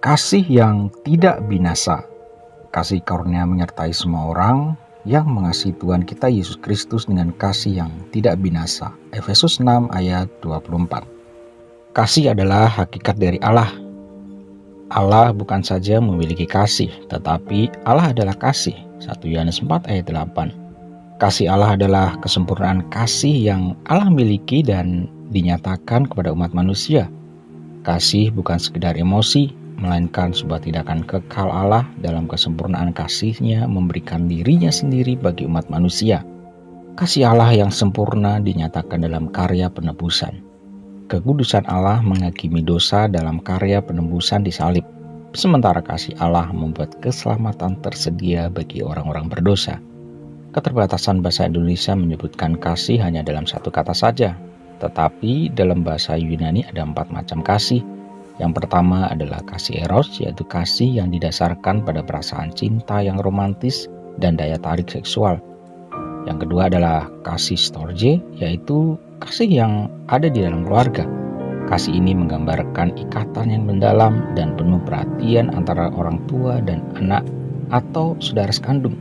Kasih yang tidak binasa. Kasih karunia menyertai semua orang yang mengasihi Tuhan kita Yesus Kristus dengan kasih yang tidak binasa. Efesus 6 ayat 24. Kasih adalah hakikat dari Allah. Allah bukan saja memiliki kasih, tetapi Allah adalah kasih. 1 Yohanes 4 ayat 8. Kasih Allah adalah kesempurnaan kasih yang Allah miliki dan dinyatakan kepada umat manusia. Kasih bukan sekedar emosi, melainkan sebuah tindakan kekal Allah dalam kesempurnaan kasih-Nya memberikan dirinya sendiri bagi umat manusia. Kasih Allah yang sempurna dinyatakan dalam karya penebusan. Kekudusan Allah menghakimi dosa dalam karya penebusan di salib, sementara kasih Allah membuat keselamatan tersedia bagi orang-orang berdosa. Keterbatasan bahasa Indonesia menyebutkan kasih hanya dalam satu kata saja, tetapi dalam bahasa Yunani ada 4 macam kasih. Yang pertama adalah kasih eros, yaitu kasih yang didasarkan pada perasaan cinta yang romantis dan daya tarik seksual. Yang kedua adalah kasih storge, yaitu kasih yang ada di dalam keluarga. Kasih ini menggambarkan ikatan yang mendalam dan penuh perhatian antara orang tua dan anak atau saudara sekandung.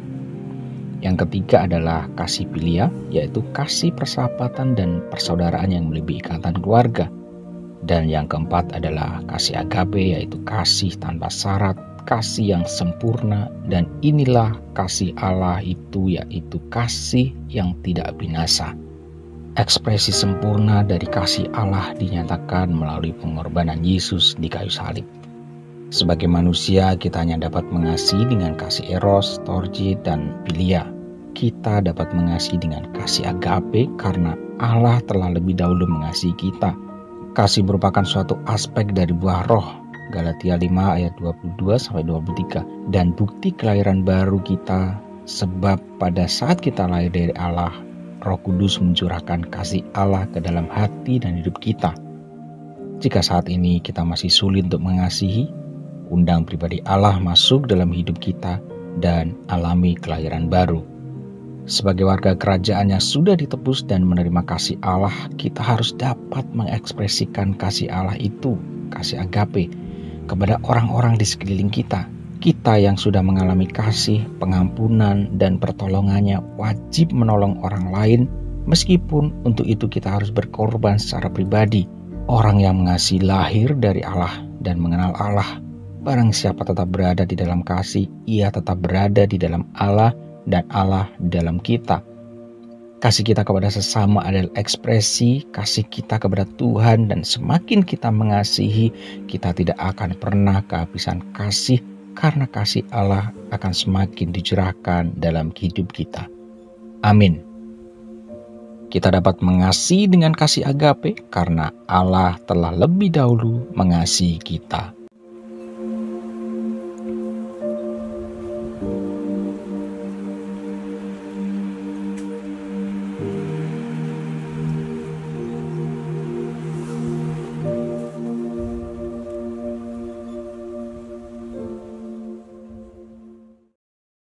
Yang ketiga adalah kasih philia, yaitu kasih persahabatan dan persaudaraan yang melebihi ikatan keluarga. Dan yang keempat adalah kasih agape, yaitu kasih tanpa syarat, kasih yang sempurna. Dan inilah kasih Allah itu, yaitu kasih yang tidak binasa. Ekspresi sempurna dari kasih Allah dinyatakan melalui pengorbanan Yesus di kayu salib. Sebagai manusia, kita hanya dapat mengasihi dengan kasih eros, storge, dan philia. Kita dapat mengasihi dengan kasih agape karena Allah telah lebih dahulu mengasihi kita. Kasih merupakan suatu aspek dari buah roh, Galatia 5 ayat 22-23, dan bukti kelahiran baru kita, sebab pada saat kita lahir dari Allah, Roh Kudus mencurahkan kasih Allah ke dalam hati dan hidup kita. Jika saat ini kita masih sulit untuk mengasihi, undang pribadi Allah masuk dalam hidup kita dan alami kelahiran baru. Sebagai warga kerajaan yang sudah ditebus dan menerima kasih Allah, kita harus dapat mengekspresikan kasih Allah itu, kasih agape, kepada orang-orang di sekeliling kita. Kita yang sudah mengalami kasih, pengampunan, dan pertolongannya wajib menolong orang lain, meskipun untuk itu kita harus berkorban secara pribadi. Orang yang mengasihi lahir dari Allah dan mengenal Allah. Barang siapa tetap berada di dalam kasih, ia tetap berada di dalam Allah, dan Allah dalam kita. Kasih kita kepada sesama adalah ekspresi kasih kita kepada Tuhan, dan semakin kita mengasihi, kita tidak akan pernah kehabisan kasih, karena kasih Allah akan semakin dicurahkan dalam hidup kita. Amin. Kita dapat mengasihi dengan kasih agape karena Allah telah lebih dahulu mengasihi kita.